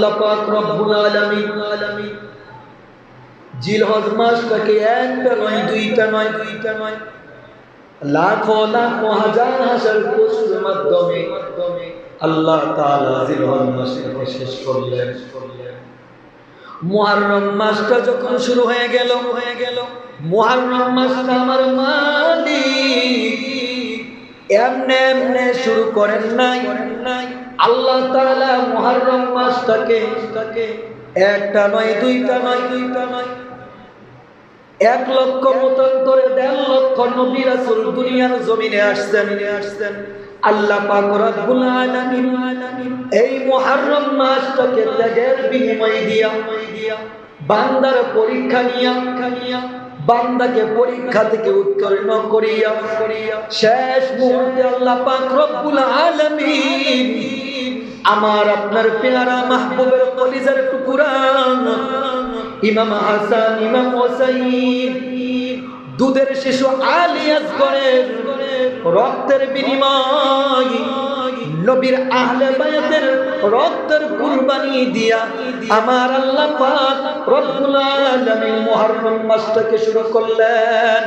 আল্লাহ পাক রব্বুল আলামিন জিলহজ মাসটাকে একটা নয় দুইটা নয় লাখো লাখো হাজার হাজার কোসের মাধ্যমে আল্লাহ তাআলা জিলহজ মাসটাকে শেষ করলেন। মুহররম মাসটা যখন শুরু হয়ে গেল মুহররম মাসটা আমার মালিক এমনে শুরু করেন নাই। আল্লাহ তাআলা মুহররম মাসটাকে একটা নয় দুইটা নয় 1 লক্ষ মতান্তরে 1.5 লক্ষ নবী রাসূল দুনিয়ার জমিনে আসছেন। আল্লাহ পাক রব্বুল আলামিন এই মুহররম মাসটাকে ত্যাগের বিনিময় দিয়া বান্দার পরীক্ষা নিয়া বান্দাকে পরীক্ষা থেকে উত্তীর্ণ করিয়া শেষ মুহূর্তে আল্লাহ পাক রব্বুল আলামিন আমার আপনার পেয়ারা মাহবুবের কলিজার টুকরা ইমাম হাসান ইমাম হোসেন দুধের শিশু আলী আসগরের রক্তের বিনিময় নবীর আহলে বায়াতের রক্তের কুরবানি দিয়া আমার আল্লাহ পাক রব্বুল আলামিন মুহররম মাসটাকে শুরু করলেন।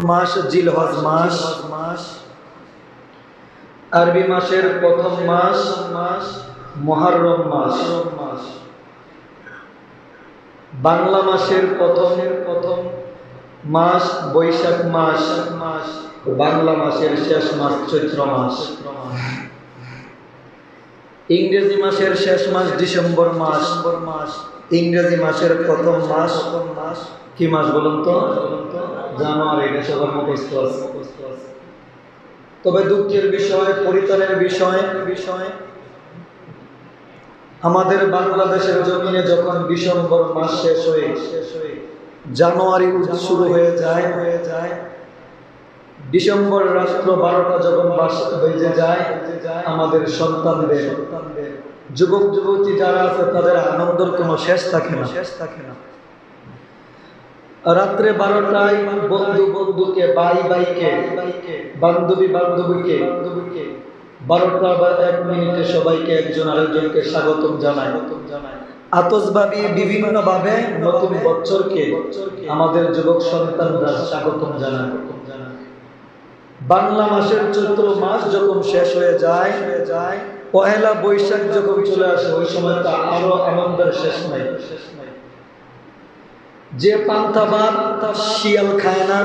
মাস জিলহজ মাস আরবি মাসের প্রথম মাস মুহররম মাস, বাংলা মাসের প্রথম মাস বৈশাখ মাস, বাংলা মাসের শেষ মাস চৈত্র মাস, ইংরেজি মাসের শেষ মাস ডিসেম্বর মাস, ইংরেজি মাসের প্রথম মাস কি মাস বলুন তো? জানুয়ারি। এটা সবার মুখস্থ আছে। তবে দুঃখের বিষয়, পরিতাপের বিষয় আমাদের বাংলাদেশের জমিনে যখন ডিসেম্বর মাস শেষ হয়ে জানুয়ারি শুরু হয়ে যায়, ডিসেম্বর রাত্র 12টা যখন বেজে যায়, আমাদের সন্তানদের যুবক যুবতী যারা আছে তাদের আনন্দের কোনো শেষ থাকে না। রাত্রে 12টায় বন্ধুকে ভাইকে বান্ধবীকে 12টা বা 1 মিনিটে সবাইকে একজন আরেকজনকে স্বাগতম জানায়। আতশবাজি বিভিন্ন ভাবে নতুন বছরকে আমাদের যুবক সন্তানরা স্বাগতম জানায়। বাংলা মাসের চৈত্র মাস যখন শেষ হয়ে যায়, পহেলা বৈশাখ যখন চলে আসে, ওই সময়টা আরো আনন্দের শেষ নাই। যে পান্তা ভাত শিয়াল খায় না,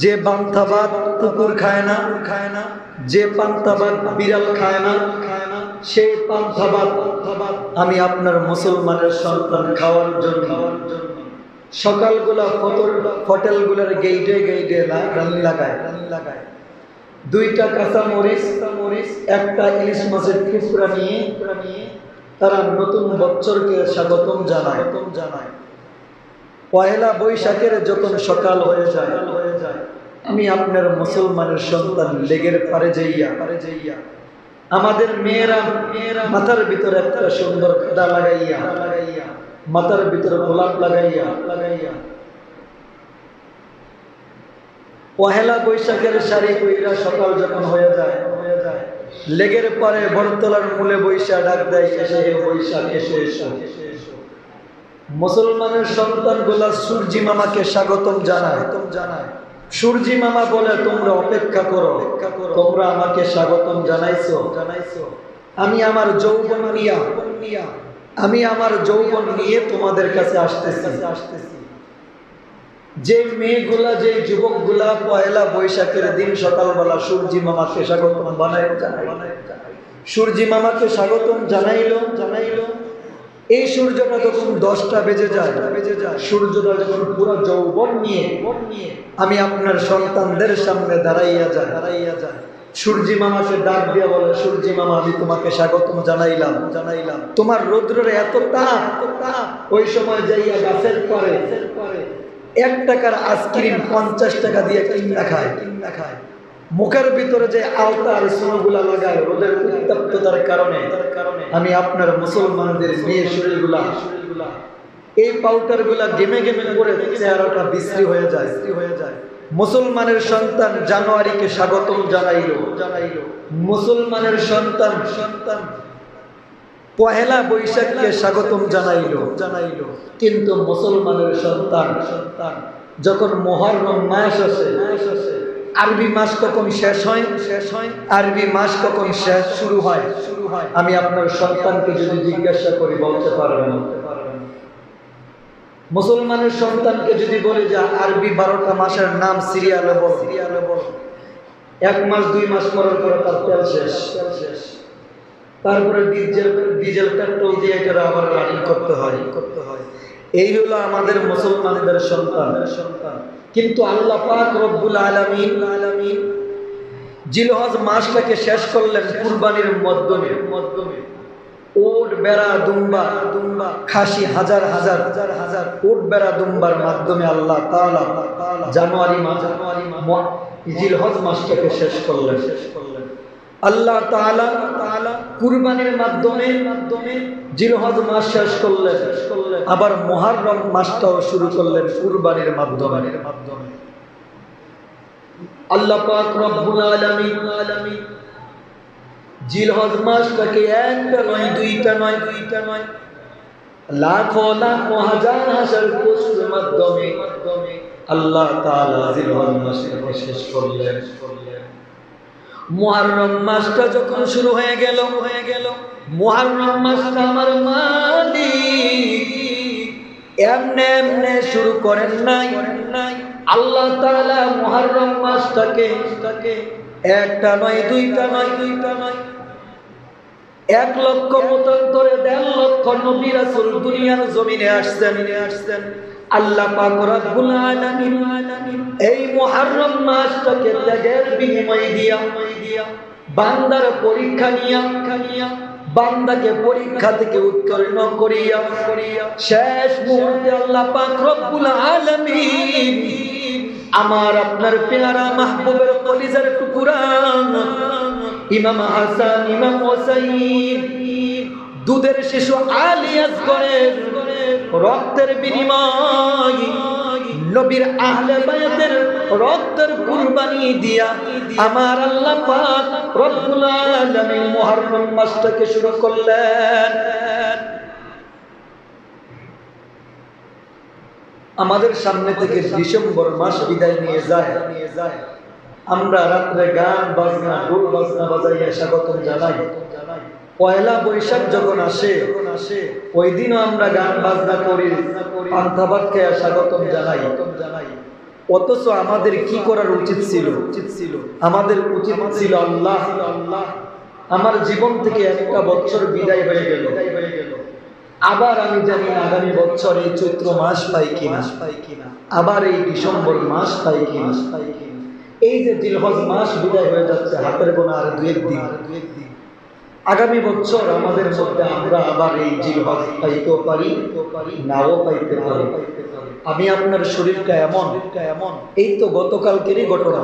যে পান্তা ভাত কুকুর খায় না, যে পান্তা ভাত বিড়াল খায় না, সেই পান্তা ভাত আমি আপনার মুসলমানের সন্তান খাওয়ার জন্য সকালগুলা হোটেলগুলোর গেইটে রানী লাগায়। 2টা কাঁচা মরিচ, একটা ইলিশ মাছের টুকরা নিয়ে তারা নতুন বছরকে স্বাগতম জানায়। পয়লা বৈশাখের যখন সকাল হয়ে যায়, আমি আপনার মুসলমানের সন্তান লেগের পারে যাইয়া আমাদের মেয়েরা মাথার ভিতরে একটা সুন্দর কাদা লাগাইয়া মাথার ভিতরে গোলাপ লাগাইয়া পহেলা বৈশাখের শাড়ি কইরা সকাল যখন হয়ে যায়, লেগের পরে বরতলার মূলে বৈশা ডাক দেয়, এসে বৈশাখ এসো। মুসলমানের সন্তানগুলা সূর্যি মামাকে স্বাগতম জানায়। সূর্যি মামা বলে, তোমরা অপেক্ষা করো, তোমরা আমাকে স্বাগতম জানাইছো। আমি আমার যৌবন নিয়ে তোমাদের কাছে আসতেছি। যে মেয়েগুলা, যে যুবকগুলা পয়লা বৈশাখের দিন সকালবেলা সূর্যি মামাকে স্বাগতম সূর্যি মামাকে স্বাগতম জানাইলো। এই সূর্যটা যখন 10টা বেজে যায়, সূর্যটা যখন পুরো যৌবন নিয়ে আমি আপনার সন্তানদের সামনে দাঁড়াইয়া যায়, সূর্যি মামাকে ডাক দিয়া বলে, সূর্যি মামা আমি তোমাকে স্বাগতম জানাইলাম। তোমার রৌদ্রের এত তাপ, ওই সময় যাইয়া গাছের পরে 1 টাকার আইসক্রিম 50 টাকা দিয়ে কিনা খায়। মুখের ভিতরে যে আলতার সোনাগুলা লাগায় রোদের উত্তপ্ততার কারণে আমি আপনার মুসলমানদের মেয়ে শরীরগুলা এই পাউডারগুলা গেমে করে চেহারাটা বিশ্রী হয়ে যায়। মুসলমানের সন্তান জানুয়ারিকে স্বাগতম জানাইলো। মুসলমানের সন্তান পহেলা বৈশাখকে স্বাগতম জানাইলো কিন্তু মুসলমানের সন্তান যখন মুহররম মাস আসে, আরবি মাস কখন শেষ হয়, আরবি মাস কখন শেষ শুরু হয়, আমি আপনার সন্তানকে যদি জিজ্ঞাসা করি বলতে পারবেন না। মুসলমানের সন্তানকে যদি বলি যে আরবি 12টা মাসের নাম সিরিয়ালে বল, 1 মাস 2 মাস পরের পরে তার তেল শেষ, তারপরে ডিজেল পেট্রোল দিয়ে এটা আবার রানিং করতে হয়। এই হলো আমাদের মুসলমানদের সন্তান। কিন্তু আল্লাহ পাক রব্বুল আলামিন জিলহজ মাসটাকে শেষ করলেন কুরবানির মাধ্যমে। উট বেড়া দুম্বা খাসি হাজার উট বেড়া দুম্বার মাধ্যমে আল্লাহ তাআলা জানুয়ারি জিলহজ মাসটাকে শেষ করলেন। আল্লাহ তাআলা কুরবানির মাধ্যমে জিলহজ মাস শেষ করলেন, আবার মুহররম মাসটাও শুরু করলেন কুরবানির মাধ্যমে। আল্লাহ পাক রব্বুল আলামিন জিলহজ মাসটাকে একটা নয় দুইটা নয় লাখো হাজার হাজার কোসের মাধ্যমে আল্লাহ তাআলা জিলহজ মাসটাকে শেষ করলেন। মুহররম মাসটা যখন শুরু হয়ে গেল, মুহররম মাসটা আমার মালিক এমনে শুরু করেন নাই। আল্লাহ তাআলা মুহররম মাসটাকে একটা নয় দুইটা নয় 1 লক্ষ মতান্তরে 1.5 লক্ষ নবী রাসূল দুনিয়ার জমিনে আসছেন। আল্লাহ পাক রব্বুল আলামিন এই মুহররম মাসটাকে ত্যাগের বিনিময় দিয়া বান্দার পরীক্ষা নিয়া বান্দাকে পরীক্ষা থেকে উত্তীর্ণ করিয়া শেষ মুহূর্তে আল্লাহ পাক রব্বুল আলামিন আমার আপনার পেয়ারা মাহবুবের কলিজার টুকরা ইমাম হাসান ইমাম হোসেন দুধের শিশু আলী আসগরের রক্তের বিনিময় নবীর আহলে বায়াতের রক্তের কুরবানি দিয়া আমার আল্লাহ পাক রব্বুল আলামিন মুহররম মাসটাকে শুরু করলেন। আমাদের সামনে থেকে ডিসেম্বর মাস বিদায় নিয়ে যায়, আমরা রাত্রে গান বাজনা ঢোল বাজনা বাজাইয়া স্বাগতম জানাই। পয়লা বৈশাখ যখন আসে ওই দিনও আমরা গান বাজনা করি, পান্তা ভাত খেয়ে স্বাগতম জানাই। অথচ আমাদের কি করার উচিত ছিল? আমাদের উচিত ছিল আল্লাহ আমার জীবন থেকে একটা বছর বিদায় হয়ে গেল, আবার আমি জানি না আগামী বছর এই চৈত্র মাস পাই কিনা, আবার এই ডিসেম্বর মাস পাই কিনা। এই যে জিলহজ মাস বিদায় হয়ে যাচ্ছে, হাতের গোনা আর 2-1 দিন। আগামী বছর আমাদের মধ্যে আমরা আবার এই জিলহজ পাইতেও পারি, নাও পাইতে পারি। আমি আপনার শরীরটা এমন, এই তো গতকালকেরই ঘটনা।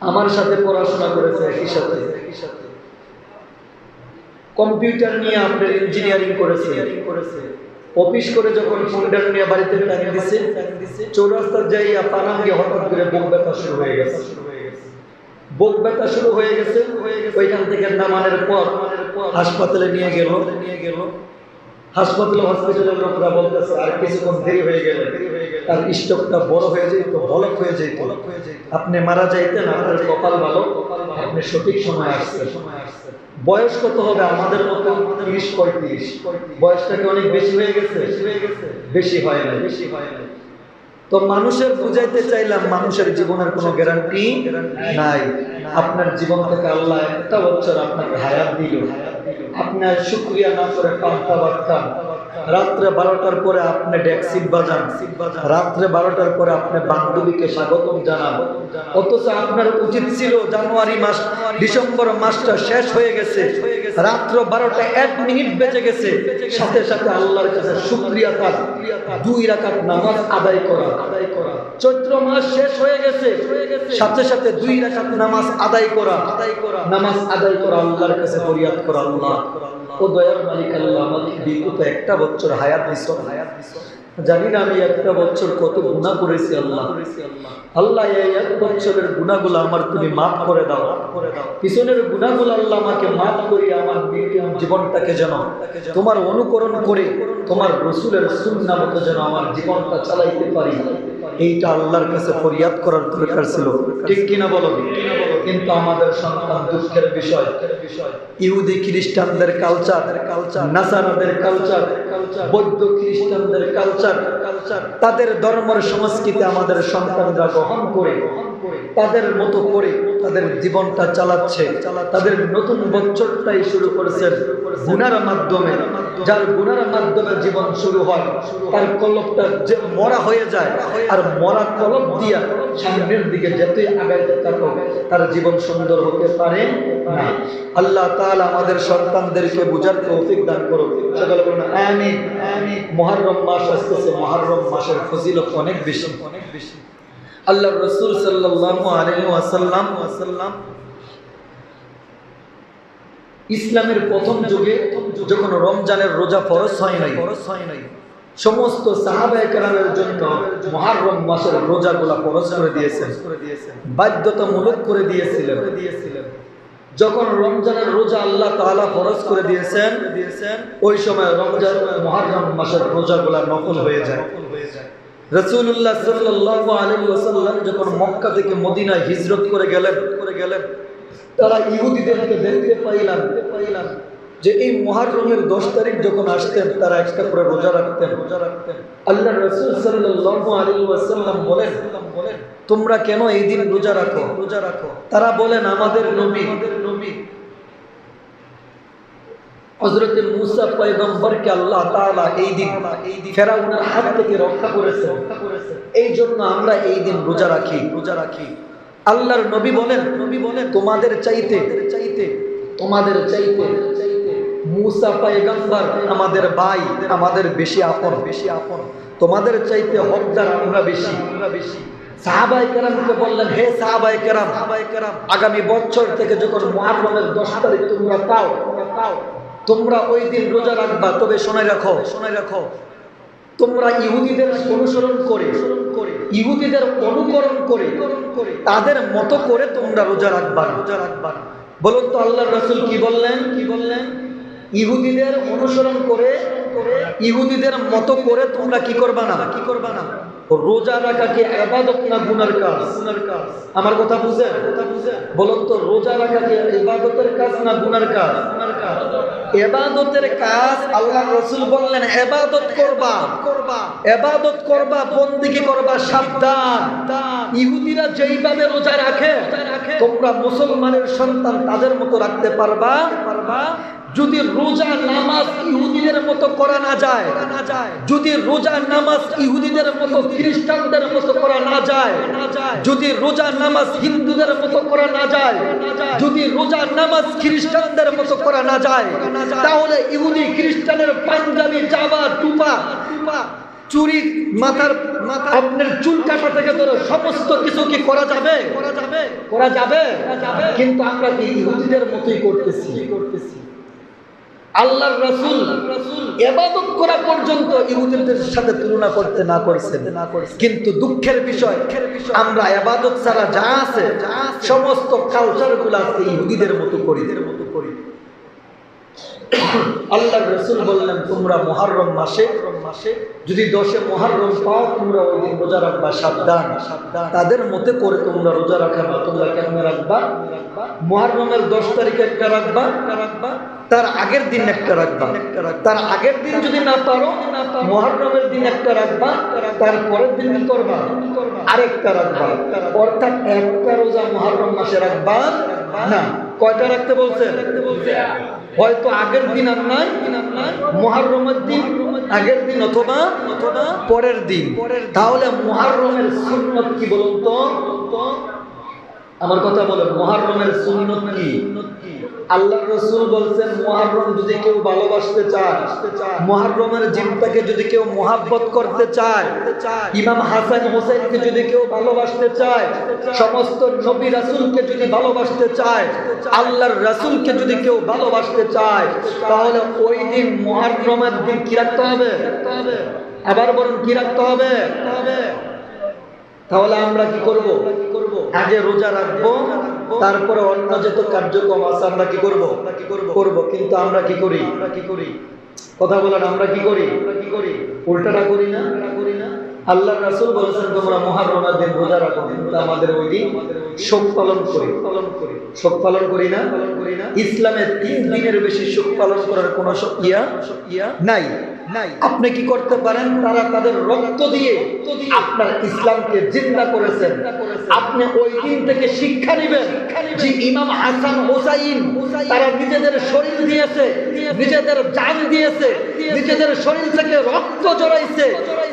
আমার সাথে পড়াশোনা করেছে, একই সাথে কম্পিউটার নিয়ে আপনার ইঞ্জিনিয়ারিং করেছে। অফিস করে যখন ফোল্ডার নিয়ে বাড়িতে টাঙিয়ে দিছে, চৌরাস্তার যাইয়া পানাম গিয়ে হঠাৎ করে বুক ব্যথা শুরু হয়ে গেছে। ওইখান থেকে নামানোর পর হাসপাতালে নিয়ে গেল। হসপিটালের লোকরা বলতেছে আর কিছুক্ষণ দেরি হয়ে গেলে তার স্ট্রোকটা বড় হয়ে যেত, ব্লক হয়ে যেত, আপনি মারা যাইতেন। আপনার কপাল ভালো, আপনি সঠিক সময় আসছেন। বয়স কত হবে? আমাদের মতো 30-35। বয়সটাকে অনেক বেশি হয়ে গেছে? বেশি হয় না। তো মানুষের বুঝাইতে চাইলাম মানুষের জীবনের কোনো গ্যারান্টি নাই। আপনার জীবন থেকে আল্লাহ একটা বছর আপনাকে হায়াত দিল, আপনার শুকরিয়া না করে পান্তা ভাত খান, রাত্রে 12টার পরে আপনি ডেক্সিপ বাজান, রাত্রে 12টার পরে আপনি বান্ধবীকে স্বাগতম জানান। অথচ আপনার উচিত ছিল জানুয়ারি মাস ডিসেম্বর মাসটা শেষ হয়ে গেছে, রাত্র 12টা 1 মিনিট বেজে গেছে, সাথে সাথে আল্লাহর কাছে শুকরিয়া তার 2 রাকাত নামাজ আদায় করা। চৈত্র মাস শেষ হয়ে গেছে, সাথে সাথে 2 রাকাত নামাজ আদায় করা, আল্লাহর কাছে ফরিয়াদ করা, আল্লাহ ও দয়ার মালিক আল্লাহ আমাদের বিগত একটা বছর হায়াত দিছো, জানি না আমি একটা বছর কত গুনাহ করেছি আল্লাহ। আল্লাহ এই এক বছরের গুনাহগুলো আমার তুমি মাফ করে দাও। পিছনের গুনাহগুলো আল্লাহ আমাকে মাফ করিয়ে আমার জীবনটাকে যেন তোমার অনুকরণ করে তোমার রাসূলের সুন্নাহ মতো যেন আমার জীবনটা চালাইতে পারি, এইটা আল্লাহর কাছে ফরিয়াদ করার দরকার ছিল। ঠিক কিনা বলো? কিন্তু আমাদের সন্তান দুঃখের বিষয়, ইহুদি খ্রিস্টানদের কালচার, নাসারাদের কালচার, বৌদ্ধ খ্রিস্টানদের কালচার, তাদের ধর্মের সংস্কৃতি আমাদের সন্তানরা গ্রহণ করে তাদের মতো করে তাদের জীবনটা চালাচ্ছে। তাদের নতুন বছরটাই শুরু করেছেন গুনার মাধ্যমে। যার গুনার মাধ্যমে জীবন শুরু হয় তার কলবটা যে মরা হয়ে যায়, আর মরা কলব দিয়া সামনের দিকে যতই আগাইতে থাকো তার জীবন সুন্দর হতে পারে না। আল্লাহ তাআলা আমাদের সন্তানদেরকে বুঝার তৌফিক দান করুন। সকলে বলুন আমিন। মুহররম মাস আসতেছে, মুহররম মাসের ফজিলত অনেক বেশি। আল্লাহর রাসূল সাল্লাল্লাহু আলাইহি ওয়াসাল্লাম ইসলামের প্রথম যুগে যখন রমজানের রোজা ফরজ হয় নাই, সমস্ত সাহাবায়ে কেরামের জন্য মুহররম মাসের রোজাগুলো ফরজ করে দিয়েছেন, বাধ্যতামূলক করে দিয়েছিলেন। যখন রমজানের রোজা আল্লাহ তাআলা ফরজ করে দিয়েছেন, ওই সময় রমজান মুহররম মাসের রোজাগুলো নফল হয়ে যায়। রাসূলুল্লাহ সাল্লাল্লাহু আলাইহি ওয়াসাল্লাম যখন মক্কা থেকে মদিনায় হিজরত করে গেলেন, তারা ইহুদিদেরকে দেখতে পাইলাম যে এই মুহররমের 10 তারিখ যখন আসতেন তারা একটা করে রোজা রাখতেন। আল্লাহর রাসূল সাল্লাল্লাহু আলাইহি ওয়াসাল্লাম বলেন, তোমরা কেন এই দিন রোজা রাখো? তারা বলেন, আমাদের নবী হযরত মূসা পয়গম্বরকে আল্লাহ তাআলা এই দিন ফেরাউনের হাত থেকে রক্ষা করেছেন, এই জন্য আমরা এই দিন রোজা রাখি। আল্লাহর নবী বলেন, তোমাদের চাইতে মূসা পয়গম্বর আমাদের ভাই, আমাদের বেশি আপন। তোমাদের চাইতে হকদার আমরা বেশি। সাহাবায়ে কেরামকে বললেন, হে সাহাবায়ে কেরাম, আগামী বছর থেকে যখন মুহররমের 10 তারিখ তোমরা পাও, তোমরা ওই দিন রোজা রাখবা। তবে শোনাই রাখো, তোমরা ইহুদিদের অনুসরণ করে, ইহুদিদের অনুকরণ করে, তাদের মতো করে তোমরা রোজা রাখবা। বলুন তো আল্লাহর রাসূল কি বললেন? ইহুদিদের অনুসরণ করে, ইহুদিদের মতো করে তোমরা কি করবা না? রোজা রাখা কি ইবাদত না গুনার কাজ? আমার কথা বুঝেন? বলুন তো রোজা রাখা কি ইবাদতের কাজ না গুনার কাজ? ইবাদতের কাজ। আল্লাহর রাসূল বললেন ইবাদত করবা, বন্দেগী করবা, সাবধান। ইহুদিরা যেইভাবে রোজা রাখে তোমরা মুসলমানের সন্তান তাদের মতো রাখতে পারবা। যদি রোজা নামাজ ইহুদিদের মতো করা না যায়, যদি রোজা নামাজ ইহুদিদের মতো খ্রিস্টানদের মতো করা না যায়, যদি রোজা নামাজ হিন্দুদের মতো করা না যায়, যদি রোজা নামাজ খ্রিস্টানদের মতো করা না যায়, তাহলে ইহুদি খ্রিস্টানের পাঞ্জাবি, জামা, টুপা, চুরি, মাথার আপনার চুল কাটা থেকে ধরে সমস্ত কিছু কি করা যাবে? কিন্তু আমরা কি ইহুদিদের মতোই করতেছি। আল্লাহর রাসূল ইবাদত করা পর্যন্ত ইহুদিদের সাথে তুলনা করতে না করেছেন। কিন্তু দুঃখের বিষয় আমরা ইবাদত ছাড়া যা আছে সমস্ত কালচারগুলো আজকে ইহুদিদের মতো করি। আল্লাহর রাসূল বললেন, তোমরা মুহররম মাসে যদি 10 মুহররম পাও তোমরা ওই দিন রোজা রাখবা। সাবধান, তাদের মতে করে তোমরা রোজা রাখবা না। তোমরা কেমন রাখবা? মুহররমের 10 তারিখে একটা রাখবা, তার আগের দিন একটা রাখবা। তার আগের দিন যদি না পারো মুহররমের দিন একটা রাখবা, তার পরের দিন কি করবা? আরেকটা রাখবা। অর্থাৎ একটা রোজা মুহররম মাসে রাখবা না। কয়টা রাখতে বলছে? হয়তো আগের দিন আর নাই, মুহররমের দিন আগের দিন অথবা পরের দিন। তাহলে মুহররমের সুন্নত কি বলুন তো? আমার কথা বলেন, মুহররমের সুন্নত কি? আল্লাহর রাসূল বলছেন মুহররম যদি কেউ ভালোবাসতে চায়, মুহররমের জিনটাকে যদি কেউ মোহাব্বত করতে চায়, ইমাম হাসান হোসেনকে যদি কেউ ভালোবাসতে চায়, সমস্ত নবী রাসূলকে যদি ভালোবাসতে চায়, আল্লাহর রাসূলকে যদি কেউ ভালোবাসতে চায়, তাহলে ওই দিন মুহররমের দিন কি রাখতে হবে? আবার বলুন কি রাখতে হবে? তাহলে আমরা কি করব? আগে রোজা রাখবো, তারপরে অন্য যত কার্যক্রম আছে আমরা কি করব? কিন্তু আমরা কি করি? কথা বলেন, আমরা কি করি? উল্টাটা করি না? আল্লাহর রাসূল বলেছেন তোমরা মুহররমের দিন রোজা রাখো, কিন্তু আমাদের ওই দিন শোক পালন করি। শোক পালন করি না? ইসলামে 3 দিনের বেশি শোক পালন করার কোনো ইয়া নাই। আপনি কি করতে পারেন? তারা তাদের রক্ত দিয়ে আপনার ইসলামকে জিন্দা করেছেন। আপনি ওই দিন থেকে শিক্ষা নেবেন যে ইমাম হাসান হোসাইন তারা নিজেদের শরীর দিয়েছে, নিজেদের জান দিয়েছে, নিজেদের শরীর থেকে রক্ত জড়াইছে।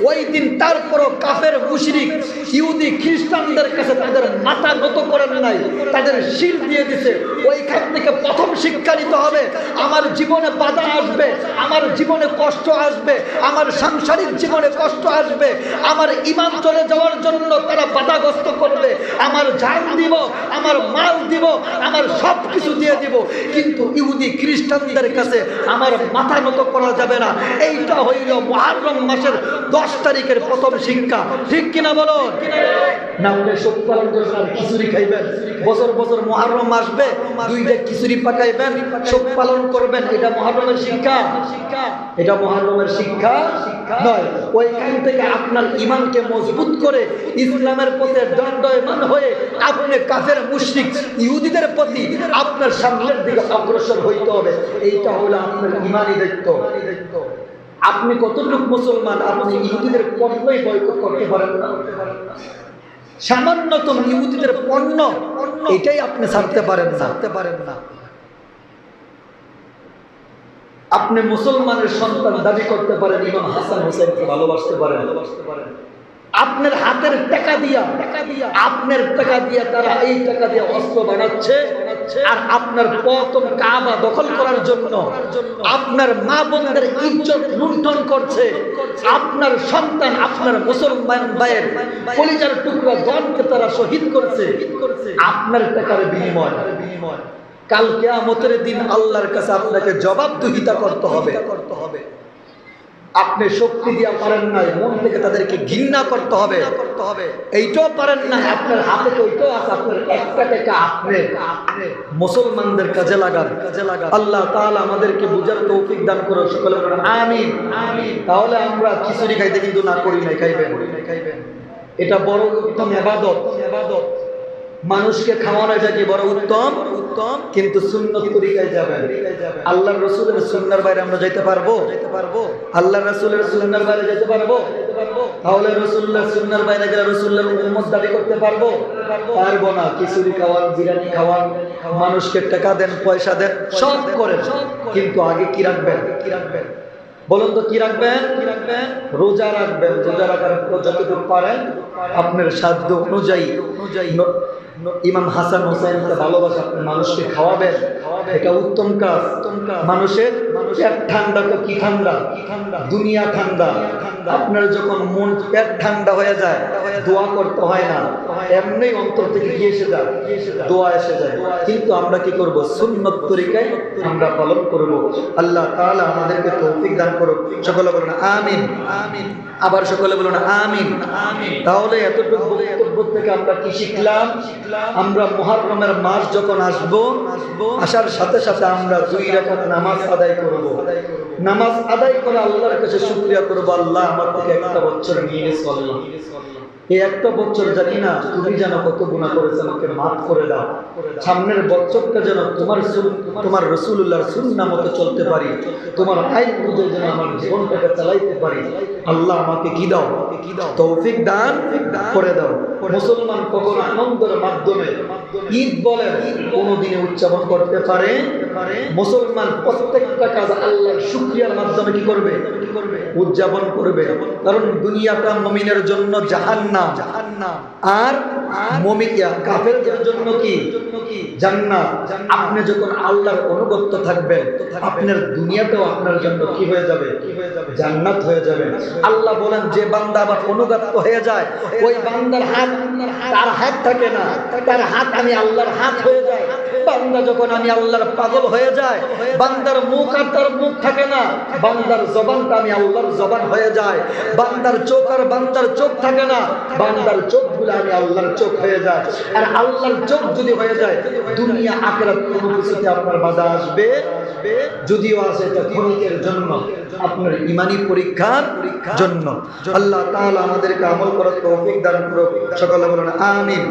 ওই দিন তারপরও কাফের মুশরিক ইহুদি খ্রিস্টানদের কাছে তাদের মাথা নত করেন নাই, তাদের শির দিয়ে দিছে। ওইখান থেকে প্রথম শিক্ষা নিতে হবে, আমার জীবনে বাধা আসবে, আমার জীবনে কষ্ট আসবে, আমার সাংসারিক জীবনে কষ্ট আসবে, আমার ঈমান চলে যাওয়ার জন্য তারা বাধাগ্রস্ত করবে, আমার জান দিব, আমার মাল দিব, আমার সব কিছু দিয়ে দিব, কিন্তু ইহুদি খ্রিস্টানদের কাছে আমার মাথা নত করা যাবে না। এইটা হইল মুহররম মাসের 10 তারিখের প্রথম শিক্ষা। ঠিক কিনা বলো? না আপনি শোক পালন করবেন আর খিচুড়ি খাইবেন, বছর বছর মুহররম আসবে 2টা খিচুড়ি পাকাইবেন, শোক পালন করবেন, এটা মুহররমের শিক্ষা? এটা মুহররমের শিক্ষা নয়। ওইখান থেকে আপনার ঈমানকে মজবুত করে ইসলামের পথে দণ্ডায়মান হয়ে আপনি কাফের মুশরিক ইহুদিদের প্রতি আপনার সামনের দিকে অগ্রসর হইতে হবে। এইটা হলো আপনার ঈমানি দায়িত্ব। আপনি কতটুকু মুসলমান? আপনি ইহুদিদের পণ্যই বয়কট করতে পারেন না। সামান্যতম ইহুদিদের পণ্য এটাই আপনি ছাড়তে পারেন না। আপনি মুসলমানের সন্তান দাবি করতে পারেন, ইমাম হাসান হোসেনকে ভালোবাসতে পারেন। আপনার হাতের টাকা দিয়া তারা এই টাকা দিয়ে অস্ত্র বানাচ্ছে, আর আপনার প্রথম কাবা দখল করার জন্য আপনার মা বোনদের ইজ্জত লুণ্ঠন করছে। আপনার সন্তান, আপনার মুসলমান ভাইয়ের কলিজার টুকরা জনকে তারা শহীদ করছে আপনার টাকার বিনিময়। কাল কিয়ামতের দিন আল্লাহর কাছে আপনাকে জবাবদিহিতা করতে হবে। আপনি শক্তি দিয়া পারেন না, মন থেকে তাদেরকে ঘৃণা করতে হবে, এইটাও পারেন না, আপনার হাতে তো ওইটাও আছে, আপনার একটা টাকা আপনি মুসলমানদের কাজে লাগান। আল্লাহ তাআলা আমাদেরকে বুঝার তৌফিক দান করুন, সকলে বলেন আমিন। তাহলে আমরা খিচুড়ি খাইতে কিন্তু না করি নাই, খাইবেন। এটা বড় উত্তম ইবাদত। মানুষকে খাওয়ানো এটা কি বড় উত্তম, কিন্তু সুন্নত তরিকায় যাবেন। আল্লাহর রাসূলের সুন্নাহর বাইরে আমরা যেতে পারবো? আল্লাহর রাসূলের সুন্নাহর বাইরে যেতে পারবো? তাহলে রাসূলুল্লাহর সুন্নাহর বাইরে গেলে রাসূলুল্লাহর উম্মত দাবি করতে পারবো না। খিচুড়ি খাওয়ান, বিরিয়ানি খাওয়ান, মানুষকে টাকা দেন, পয়সা দেন, সব করেন, কিন্তু আগে কি রাখবেন? বলুন তো কি রাখবেন? রোজা রাখবেন। রোজা রাখার পর যতটুকু পারেন আপনার সাধ্য অনুযায়ী ইমাম হাসান হোসেনকে ভালোবাসা আপনি মানুষকে খাওয়াবেন, এটা উত্তম কাজ। মানুষের পেট ঠান্ডা তো কি ঠান্ডা, দুনিয়া ঠান্ডা। আপনার যখন মন পেট ঠান্ডা হয়ে যায়, দোয়া করতে হয় না, এমনি অন্তর থেকে কি এসে যায়? দোয়া এসে যায়। কিন্তু আমরা কি করব? সুন্নত তরিকায় আমরা পালন করব। আল্লাহ তাআলা আমাদেরকে তৌফিক দান করুক। সকলে বলুন আমিন। আবার সকলে বলুন আমিন। তাহলে এতটুকু বক্তব্য থেকে আমরা কি শিখলাম? আমরা মুহররমের মাস যখন আসার সাথে সাথে আমরা 2 রাকাত নামাজ আদায় করব। নামাজ আদায় করে আল্লাহর কাছে শুকরিয়া করব, আল্লাহ আমার থেকে একটা বছর নিয়ে গেছে, আল্লাহ এই একটা বছর জানি না তুমি যেন কত গুনাহ করেছো, আমাকে মাফ করে দাও। সামনের বছরটা যেন তোমার রাসূলুল্লাহর সুন্নাহ মতো চলতে পারি, তোমার আইন অনুযায়ী যেন আমার জীবনটাকে চালাইতে পারি। আল্লাহ আমাকে কি দাও? তৌফিক দান করে দাও। মুসলমান কখনো আনন্দের মাধ্যমে ঈদ বলেন কোনোদিনে উদযাপন করতে পারে? মুসলমান প্রত্যেকটা কাজ আল্লাহর শুকরিয়ার মাধ্যমে কি করবে? উদযাপন করবে। কারণ দুনিয়াটা মুমিনের জন্য জাহান্নাম, জাহান্নাম, আর মুমিন কাফেরদের জন্য কি জান্নাত। আপনি যখন আল্লাহর অনুগত থাকবেন, আপনার দুনিয়াটাও আপনার জন্য কি হয়ে যাবে? জান্নাত হয়ে যাবে। আল্লাহ বলেন, যে বান্দা আমার অনুগত হয়ে যায়, ওই বান্দার হাত তার হাত থাকে না, তার হাত আমি আল্লাহর হাত হয়ে যায়। বান্দা যখন আমি আল্লাহর পাগল হয়ে যায়, বান্দার মুখ আর তার মুখ থাকে না, বান্দার জবানটা আমি আল্লাহর জবান হয়ে যায়। বান্দার চোখ আর বান্দার চোখ থাকে না, বান্দার চোখগুলো আমি আল্লাহর চোখ হয়ে যায়। আর আল্লাহর চোখ যদি হয়ে যায়, দুনিয়া আখিরাত কোনো কিছুতে আপনার বাধা আসবে, যদিও আসে এটা ক্ষণিকের জন্য, আপনার ঈমানি পরীক্ষার জন্য। আল্লাহ তাআলা আমাদেরকে আমল করার তৌফিক দান করুন। সকলে বলুন আমিন।